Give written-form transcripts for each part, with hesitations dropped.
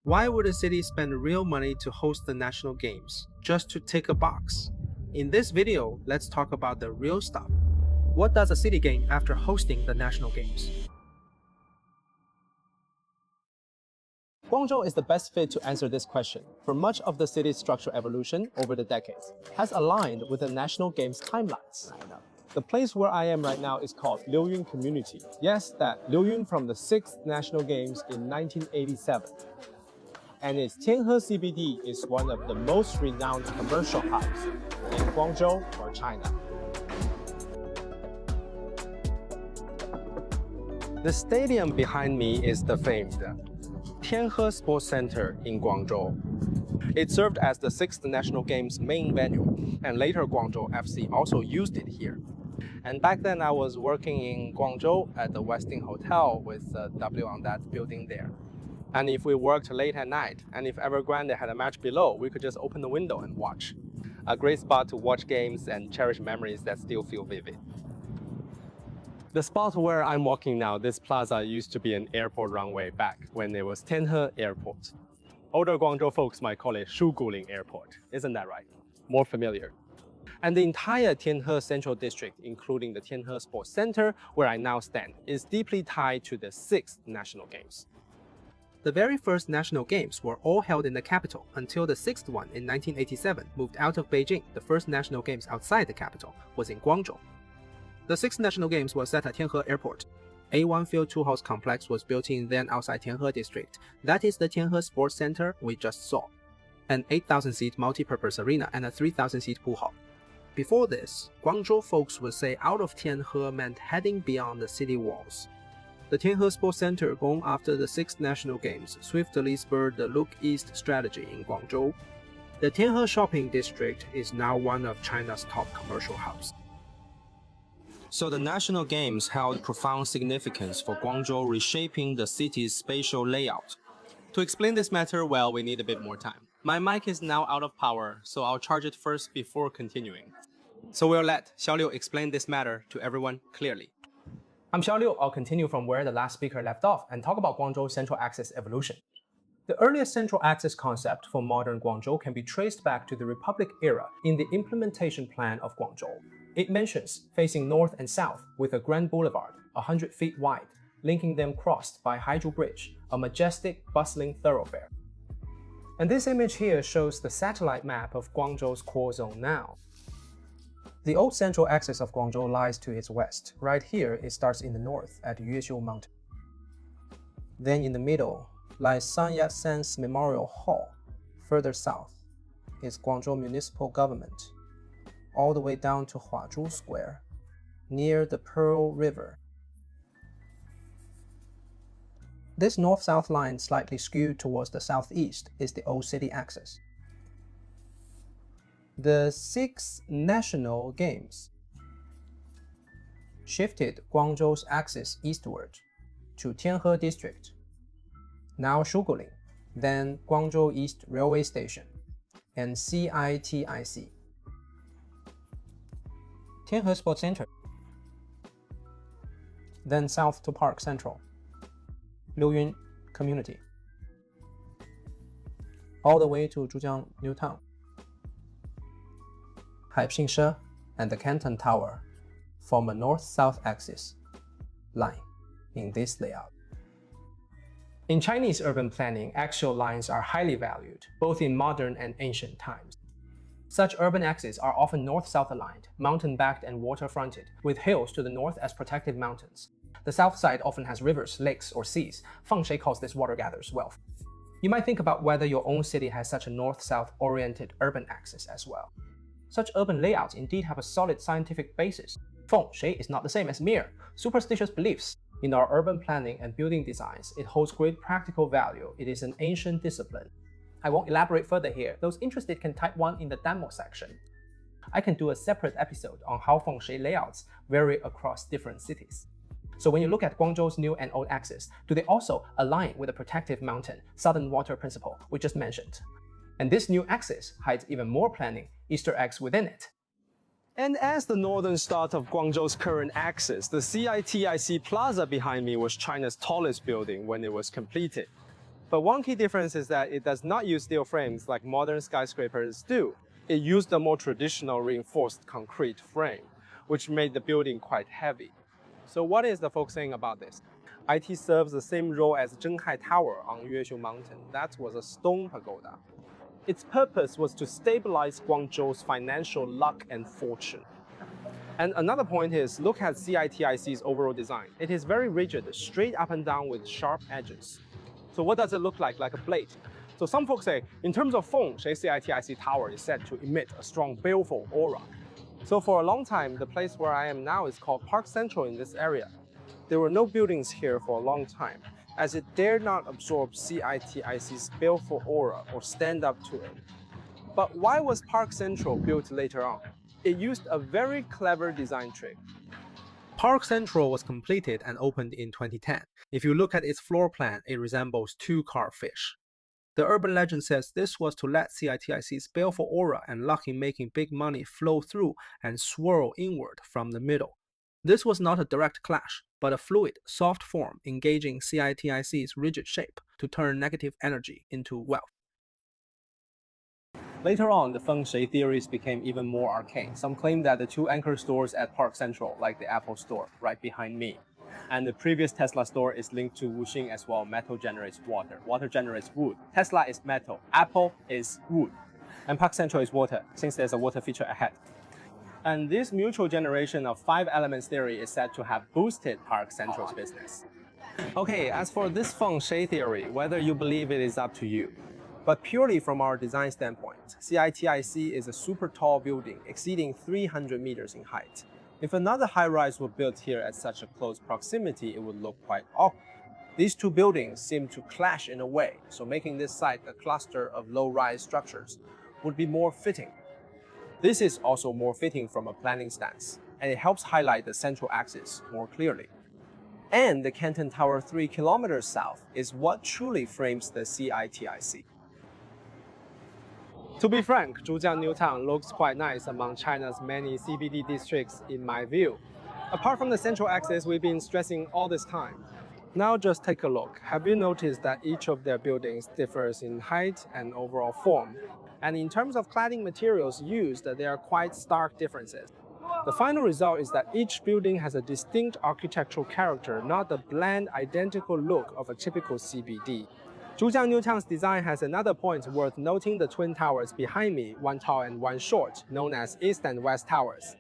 Why would a city spend real money to host the national games, just to tick a box? In this video, let's talk about the real stuff. What does a city gain after hosting the national games? Guangzhou is the best fit to answer this question, for much of the city's structural evolution over the decades has aligned with the national games timelines. The place where I am right now is called Liuyun Community. Yes, that Liuyun from the 6th National Games in 1987. And its Tianhe CBD is one of the most renowned commercial hubs in Guangzhou or China. The stadium behind me is the famed Tianhe Sports Centre in Guangzhou. It served as the 6th National Games main venue, and later Guangzhou FC also used it here. And back then I was working in Guangzhou at the Westin Hotel with W on that building there. And if we worked late at night, and if Evergrande had a match below, we could just open the window and watch. A great spot to watch games and cherish memories that still feel vivid. The spot where I'm walking now, this plaza used to be an airport runway back when it was Tianhe Airport. Older Guangzhou folks might call it Shuguling Airport, isn't that right? More familiar. And the entire Tianhe Central District, including the Tianhe Sports Centre, where I now stand, is deeply tied to the 6th National Games. The very first national games were all held in the capital until the 6th one in 1987 moved out of Beijing. The first national games outside the capital was in Guangzhou. The 6th national games was set at Tianhe Airport. A1 Field 2 House Complex was built in then outside Tianhe District. That is the Tianhe Sports Centre we just saw. An 8,000-seat multi-purpose arena and a 3,000-seat pool hall. Before this, Guangzhou folks would say out of Tianhe meant heading beyond the city walls. The Tianhe Sports Centre, born after the 6th National Games, swiftly spurred the Look East strategy in Guangzhou. The Tianhe Shopping District is now one of China's top commercial hubs. So the National Games held profound significance for Guangzhou, reshaping the city's spatial layout. To explain this matter, well, we need a bit more time. My mic is now out of power, so I'll charge it first before continuing. So we'll let Xiaoliu explain this matter to everyone clearly. I'm Xiaoliu. I'll continue from where the last speaker left off and talk about Guangzhou's central axis evolution. The earliest central axis concept for modern Guangzhou can be traced back to the Republic era in the implementation plan of Guangzhou. It mentions facing north and south with a grand boulevard, 100 feet wide, linking them crossed by Haizhu Bridge, a majestic, bustling thoroughfare. And this image here shows the satellite map of Guangzhou's core zone now. The old central axis of Guangzhou lies to its west. Right here, it starts in the north at Yuexiushan Mountain. Then in the middle lies Sha Xiaoman's Memorial Hall. Further south is Guangzhou Municipal Government, all the way down to Haizhu Square, near the Pearl River. This north-south line slightly skewed towards the southeast is the old city axis. The 6th National Games shifted Guangzhou's axis eastward to Tianhe District, now Shuguling, then Guangzhou East Railway Station, and CITIC. Tianhe Sports Centre, then south to Park Central, Liuyun Community, all the way to Zhujiang New Town. Haixin and the Canton Tower form a north-south axis line in this layout. In Chinese urban planning, axial lines are highly valued, both in modern and ancient times. Such urban axes are often north-south aligned, mountain-backed and water-fronted, with hills to the north as protective mountains. The south side often has rivers, lakes, or seas. Feng Shui calls this water gathers wealth. You might think about whether your own city has such a north-south oriented urban axis as well. Such urban layouts indeed have a solid scientific basis. Feng Shui is not the same as mere superstitious beliefs. In our urban planning and building designs, it holds great practical value. It is an ancient discipline. I won't elaborate further here. Those interested can type 1 in the Demo section. I can do a separate episode on how Feng Shui layouts vary across different cities. So when you look at Guangzhou's new and old axis, do they also align with the protective mountain, southern water principle we just mentioned? And this new axis hides even more planning Easter eggs within it. And as the northern start of Guangzhou's current axis, the CITIC Plaza behind me was China's tallest building when it was completed. But one key difference is that it does not use steel frames like modern skyscrapers do. It used a more traditional reinforced concrete frame, which made the building quite heavy. So what is the folk saying about this? IT serves the same role as Zhenghai Tower on Yuexiushan Mountain. That was a stone pagoda. Its purpose was to stabilize Guangzhou's financial luck and fortune. And another point is, look at CITIC's overall design. It is very rigid, straight up and down with sharp edges. So what does it look like a blade? So some folks say, in terms of feng, CITIC Tower is said to emit a strong baleful aura. So for a long time, the place where I am now is called Park Central in this area. There were no buildings here for a long time, as it dared not absorb CITIC's baleful aura or stand up to it. But why was Park Central built later on? It used a very clever design trick. Park Central was completed and opened in 2010. If you look at its floor plan, it resembles two carved fish. The urban legend says this was to let CITIC's baleful aura and luck in making big money flow through and swirl inward from the middle. This was not a direct clash, but a fluid, soft form engaging CITIC's rigid shape to turn negative energy into wealth. Later on, the feng shui theories became even more arcane. Some claim that the two anchor stores at Park Central, like the Apple store right behind me, and the previous Tesla store is linked to Wuxing as well. Metal generates water, water generates wood. Tesla is metal, Apple is wood, and Park Central is water, since there's a water feature ahead. And this mutual generation of 5 elements theory is said to have boosted Park Central's business. Okay, as for this feng shui theory, whether you believe it is up to you. But purely from our design standpoint, CITIC is a super tall building exceeding 300 meters in height. If another high-rise were built here at such a close proximity, it would look quite awkward. These two buildings seem to clash in a way, so making this site a cluster of low-rise structures would be more fitting. This is also more fitting from a planning stance, and it helps highlight the central axis more clearly. And the Canton Tower 3 kilometers south is what truly frames the CITIC. To be frank, Zhujiang New Town looks quite nice among China's many CBD districts in my view. Apart from the central axis we've been stressing all this time. Now just take a look. Have you noticed that each of their buildings differs in height and overall form? And in terms of cladding materials used, there are quite stark differences. The final result is that each building has a distinct architectural character, not the bland, identical look of a typical CBD. Zhujiang New Town's design has another point worth noting: the twin towers behind me, one tall and one short, known as East and West Towers.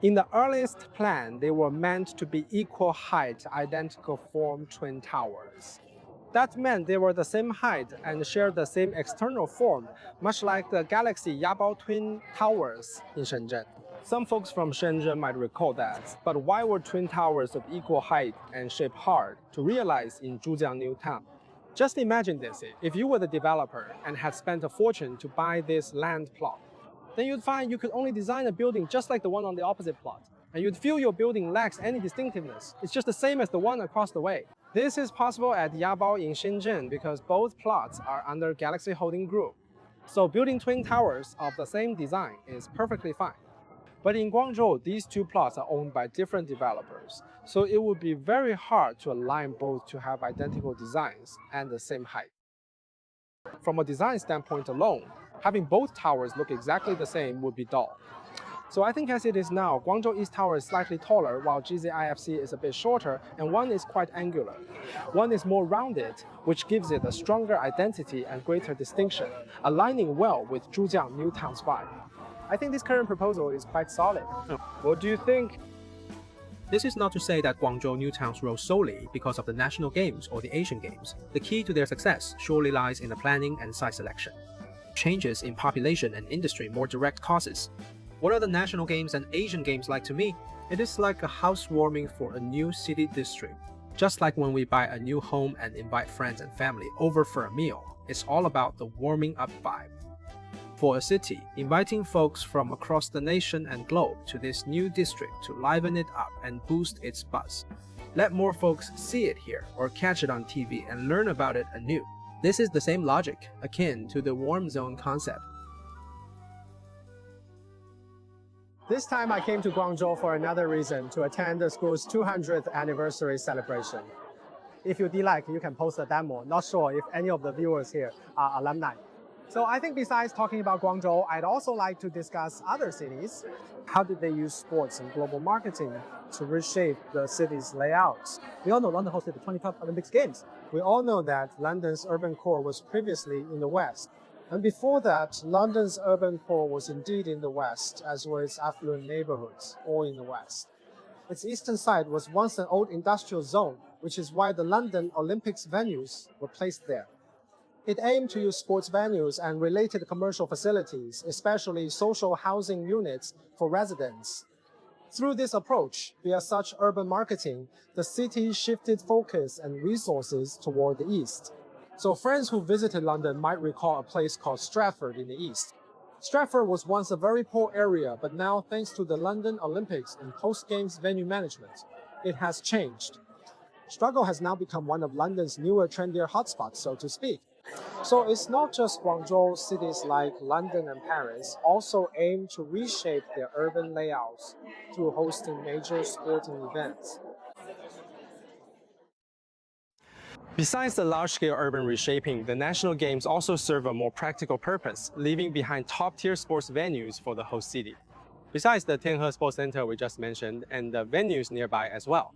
In the earliest plan, they were meant to be equal height, identical form twin towers. That meant they were the same height and shared the same external form, much like the Galaxy Yabao twin towers in Shenzhen. Some folks from Shenzhen might recall that, but why were twin towers of equal height and shape hard to realize in Zhujiang New Town? Just imagine this: if you were the developer and had spent a fortune to buy this land plot, then you'd find you could only design a building just like the one on the opposite plot, and you'd feel your building lacks any distinctiveness. It's just the same as the one across the way. This is possible at Yabao in Shenzhen because both plots are under Galaxy Holding Group. So building twin towers of the same design is perfectly fine. But in Guangzhou, these two plots are owned by different developers, so it would be very hard to align both to have identical designs and the same height. From a design standpoint alone, having both towers look exactly the same would be dull. So I think as it is now, Guangzhou East Tower is slightly taller, while GZIFC is a bit shorter, and one is quite angular. One is more rounded, which gives it a stronger identity and greater distinction, aligning well with Zhujiang New Town's vibe. I think this current proposal is quite solid. What do you think? This is not to say that Guangzhou New Towns rose solely because of the national games or the Asian games. The key to their success surely lies in the planning and site selection. Changes in population and industry more direct causes. What are the national games and Asian games like to me? It is like a housewarming for a new city district. Just like when we buy a new home and invite friends and family over for a meal, it's all about the warming up vibe. For a city, inviting folks from across the nation and globe to this new district to liven it up and boost its buzz. Let more folks see it here or catch it on TV and learn about it anew. This is the same logic, akin to the warm zone concept. This time I came to Guangzhou for another reason, to attend the school's 200th anniversary celebration. If you like, you can post a demo. Not sure if any of the viewers here are alumni. So I think besides talking about Guangzhou, I'd also like to discuss other cities. How did they use sports and global marketing to reshape the city's layouts? We all know London hosted the 2012 Olympic Games. We all know that London's urban core was previously in the West. And before that, London's urban core was indeed in the West, as were its affluent neighborhoods, all in the West. Its eastern side was once an old industrial zone, which is why the London Olympics venues were placed there. It aimed to use sports venues and related commercial facilities, especially social housing units for residents. Through this approach, via such urban marketing, the city shifted focus and resources toward the east. So friends who visited London might recall a place called Stratford in the east. Stratford was once a very poor area, but now thanks to the London Olympics and post-games venue management, it has changed. Struggle has now become one of London's newer, trendier hotspots, so to speak. So it's not just Guangzhou. Cities like London and Paris also aim to reshape their urban layouts through hosting major sporting events. Besides the large-scale urban reshaping, the national games also serve a more practical purpose, leaving behind top-tier sports venues for the host city. Besides the Tianhe Sports Centre we just mentioned and the venues nearby as well.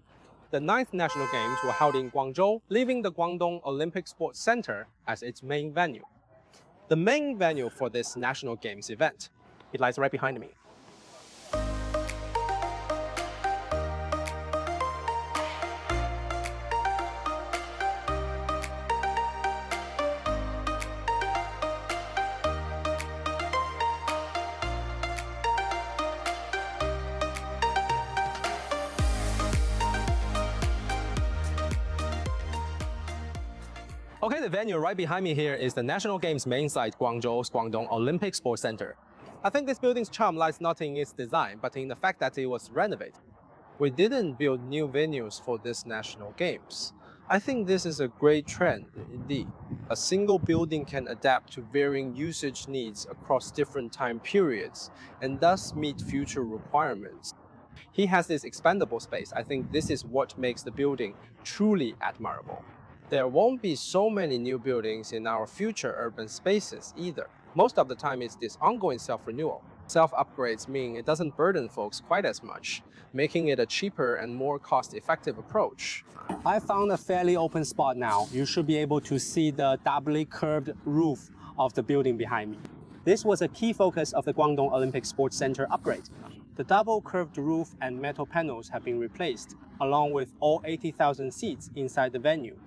The 9th National Games were held in Guangzhou, leaving the Guangdong Olympic Sports Centre as its main venue. The main venue for this National Games event, it lies right behind me. Okay, the venue right behind me here is the National Games main site, Guangzhou's Guangdong Olympic Sports Centre. I think this building's charm lies not in its design, but in the fact that it was renovated. We didn't build new venues for this National Games. I think this is a great trend indeed. A single building can adapt to varying usage needs across different time periods and thus meet future requirements. He has this expandable space. I think this is what makes the building truly admirable. There won't be so many new buildings in our future urban spaces either. Most of the time it's this ongoing self-renewal. Self-upgrades mean it doesn't burden folks quite as much, making it a cheaper and more cost-effective approach. I found a fairly open spot now. You should be able to see the doubly curved roof of the building behind me. This was a key focus of the Guangdong Olympic Sports Centre upgrade. The double curved roof and metal panels have been replaced, along with all 80,000 seats inside the venue.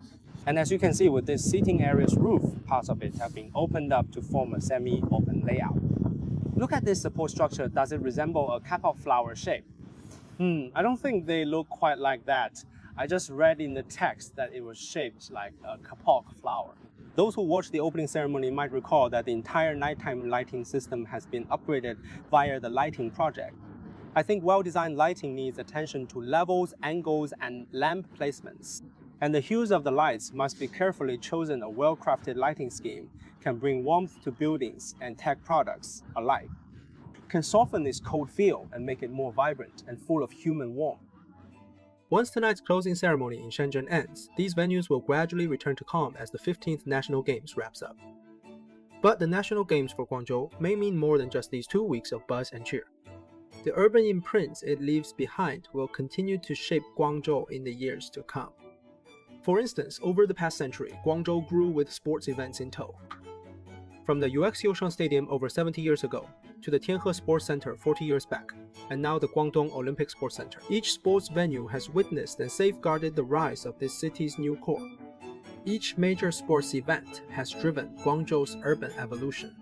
And as you can see with this seating area's roof, parts of it have been opened up to form a semi-open layout. Look at this support structure. Does it resemble a kapok flower shape? I don't think they look quite like that. I just read in the text that it was shaped like a kapok flower. Those who watched the opening ceremony might recall that the entire nighttime lighting system has been upgraded via the lighting project. I think well-designed lighting needs attention to levels, angles, and lamp placements. And the hues of the lights must be carefully chosen. A well-crafted lighting scheme can bring warmth to buildings and tech products alike, can soften this cold feel and make it more vibrant and full of human warmth. Once tonight's closing ceremony in Shenzhen ends, these venues will gradually return to calm as the 15th National Games wraps up. But the National Games for Guangzhou may mean more than just these 2 weeks of buzz and cheer. The urban imprints it leaves behind will continue to shape Guangzhou in the years to come. For instance, over the past century, Guangzhou grew with sports events in tow. From the Yuexiushan Stadium over 70 years ago, to the Tianhe Sports Centre 40 years back, and now the Guangdong Olympic Sports Centre, each sports venue has witnessed and safeguarded the rise of this city's new core. Each major sports event has driven Guangzhou's urban evolution,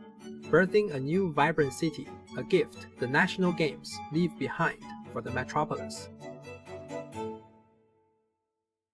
birthing a new vibrant city, a gift the National Games leave behind for the metropolis.